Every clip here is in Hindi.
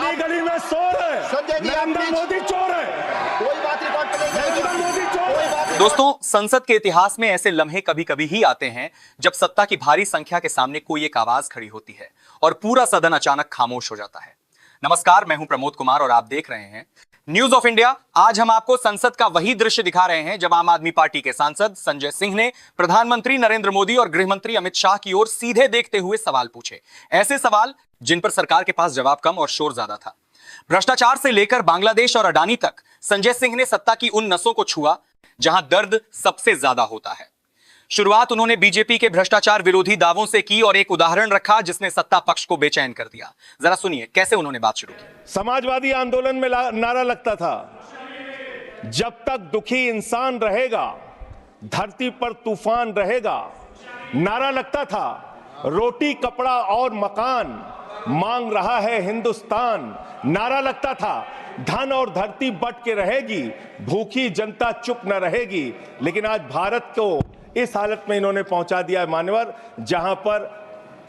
गली गली में शोर है, नरेंद्र मोदी चोर है, कोई बात रिकॉर्ड पे नहीं जाएगी। नरेंद्र मोदी चोर है। दोस्तों, संसद के इतिहास में ऐसे लम्हे कभी कभी ही आते हैं जब सत्ता की भारी संख्या के सामने कोई एक आवाज खड़ी होती है और पूरा सदन अचानक खामोश हो जाता है। नमस्कार, मैं हूं प्रमोद कुमार और आप देख रहे हैं न्यूज ऑफ इंडिया। आज हम आपको संसद का वही दृश्य दिखा रहे हैं जब आम आदमी पार्टी के सांसद संजय सिंह ने प्रधानमंत्री नरेंद्र मोदी और गृह मंत्री अमित शाह की ओर सीधे देखते हुए सवाल पूछे। ऐसे सवाल जिन पर सरकार के पास जवाब कम और शोर ज्यादा था। भ्रष्टाचार से लेकर बांग्लादेश और अडानी तक संजय सिंह ने सत्ता की उन नसों को छुआ जहां दर्द सबसे ज्यादा होता है। शुरुआत उन्होंने बीजेपी के भ्रष्टाचार विरोधी दावों से की और एक उदाहरण रखा जिसने सत्ता पक्ष को बेचैन कर दिया। जरा सुनिए कैसे उन्होंने बात शुरू की। समाजवादी आंदोलन में नारा लगता था, जब तक दुखी इंसान रहेगा धरती पर तूफान रहेगा। नारा लगता था, रोटी कपड़ा और मकान मांग रहा है हिंदुस्तान। नारा लगता था, धन और धरती बट के रहेगी, भूखी जनता चुप न रहेगी। लेकिन आज भारत को इस हालत में इन्होंने पहुंचा दिया है मान्यवर, जहां पर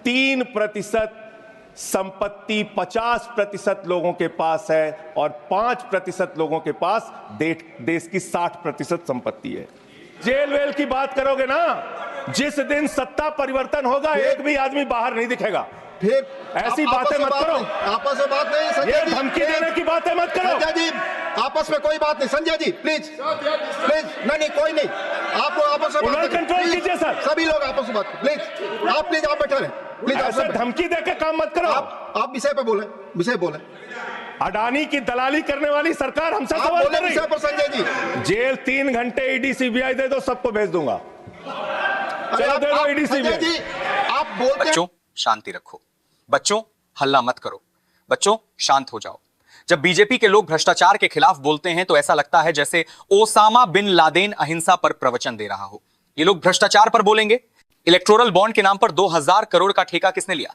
3% संपत्ति 50% लोगों के पास है और 5% लोगों के पास देश की 60% संपत्ति है। जेल वेल की बात करोगे ना, जिस दिन सत्ता परिवर्तन होगा एक भी आदमी बाहर नहीं दिखेगा। फिर ऐसी बातें मत करो, आपस में बात नहीं। ये संजय जी, धमकी देने की बातें मत करो। संजय जी, आपस में कोई बात नहीं। संजय जी प्लीज प्लीज, नहीं कोई नहीं, आप लोग आपस में बात कंट्रोल कीजिए सर। सभी लोग आपस में बात प्लीज, प्लीज आप बैठे रहे प्लीज। ऐसे धमकी देकर काम मत करो। आप विषय पे बोले, विषय बोले। अडानी की दलाली करने वाली सरकार हमसे आप सवाल बोले कर रही विषय पर। संजय जी, जेल 3 घंटे ईडी सीबीआई दे दो, सबको भेज दूंगा। चलो दे दो ईडी संजय सीबीआई। जी आप बोलते हैं। बच्चों शांति रखो, बच्चों हल्ला मत करो, बच्चों शांत हो जाओ। जब बीजेपी के लोग भ्रष्टाचार के खिलाफ बोलते हैं तो ऐसा लगता है जैसे ओसामा बिन लादेन अहिंसा पर प्रवचन दे रहा हो। ये लोग भ्रष्टाचार पर बोलेंगे। इलेक्टोरल बॉन्ड के नाम पर 2000 करोड़ का ठेका किसने लिया?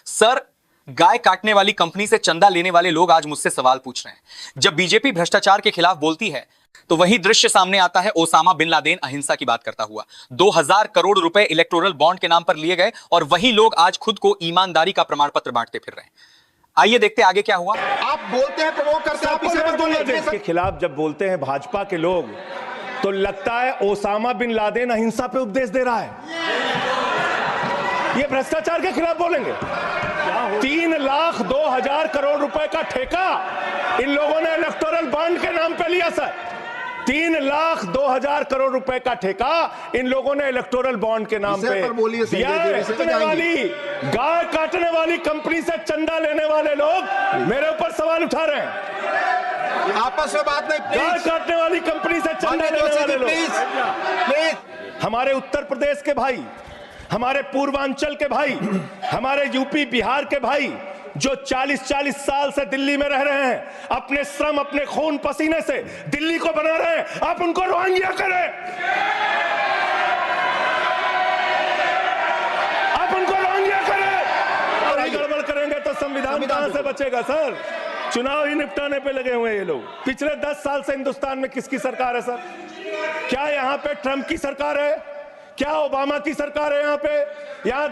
सर, गाय काटने वाली कंपनी से चंदा लेने वाले लोग आज मुझसे सवाल पूछ रहे हैं। जब बीजेपी भ्रष्टाचार के खिलाफ बोलती है तो वही दृश्य सामने आता है ओसामा बिन लादेन अहिंसा की बात करता हुआ। 2000 करोड़ रुपए इलेक्टोरल बॉन्ड के नाम पर लिए गए और वही लोग आज खुद को ईमानदारी का प्रमाण पत्र बांटते फिर रहे हैं। आइए देखते आगे क्या हुआ। आप बोलते हैं, प्रमोट करते हैं, आप इसे पर बोलिए। इसके खिलाफ जब बोलते हैं भाजपा के लोग तो लगता है ओसामा बिन लादेन अहिंसा पे उपदेश दे रहा है। ये भ्रष्टाचार के खिलाफ बोलेंगे। 3,02,000 करोड़ रुपए का ठेका इन लोगों ने इलेक्टोरल बॉन्ड के नाम पे लिया सर। 3,02,000 करोड़ रुपए का ठेका इन लोगों ने इलेक्टोरल बॉन्ड के नाम पे दिया है। गाय काटने वाली कंपनी से चंदा लेने वाले लोग मेरे ऊपर सवाल उठा रहे हैं। आपस में बात नहीं। गाय काटने वाली कंपनी से चंदा लेने वाले लोग। प्लीज, हमारे उत्तर प्रदेश के भाई, हमारे पूर्वांचल के भाई, हमारे यूपी बिहार के भाई जो 40-40 साल से दिल्ली में रह रहे हैं, अपने श्रम अपने खून पसीने से दिल्ली को बना रहे हैं, आप उनको रोहिंग्या करें, आप उनको रोहिंग्या करें। और गड़बड़ करेंगे तो संविधान कहां से बचेगा सर? चुनाव ही निपटाने पे लगे हुए हैं ये लोग। पिछले 10 साल से हिंदुस्तान में किसकी सरकार है सर? क्या यहाँ पे ट्रंप की सरकार है? क्या ओबामा की सरकार है? यहाँ पे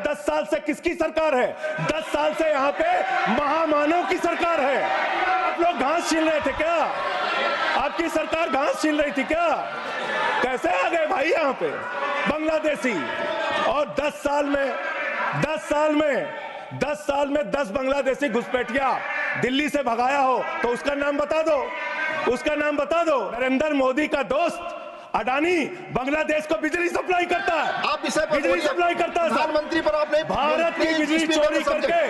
10 साल से किसकी सरकार है? 10 साल से यहाँ पे महामानव की सरकार है। आप लोग घास छील रहे थे क्या? आपकी सरकार घास छील रही थी क्या? कैसे आ गए भाई यहाँ पे बांग्लादेशी? और 10 साल में 10 बांग्लादेशी घुसपैठिया दिल्ली से भगाया हो तो उसका नाम बता दो, उसका नाम बता दो। नरेंद्र मोदी का दोस्त अडानी बांग्लादेश को बिजली सप्लाई करता है। आप इसे बिजली सप्लाई करता है। प्रधानमंत्री पर आपने भारत की बिजली चोरी करके,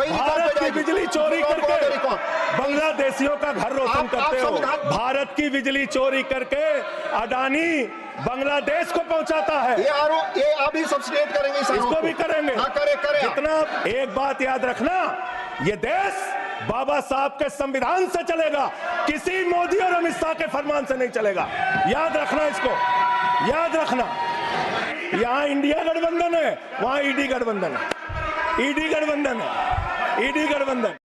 भारत की बिजली चोरी करके बांग्लादेशियों का घर रोशन करते हो। भारत की बिजली चोरी करके अडानी बांग्लादेश को पहुंचाता है। ये अभी सब्सिडेट करेंगे, इसको भी करेंगे। हाँ, करे। जितना एक बात याद रखना, ये देश बाबा साहब के संविधान से चलेगा, किसी मोदी और अमित शाह के फरमान से नहीं चलेगा। याद रखना इसको, याद रखना। यहाँ इंडिया गठबंधन है, वहां ईडी गठबंधन है, ईडी गठबंधन है, ईडी गठबंधन।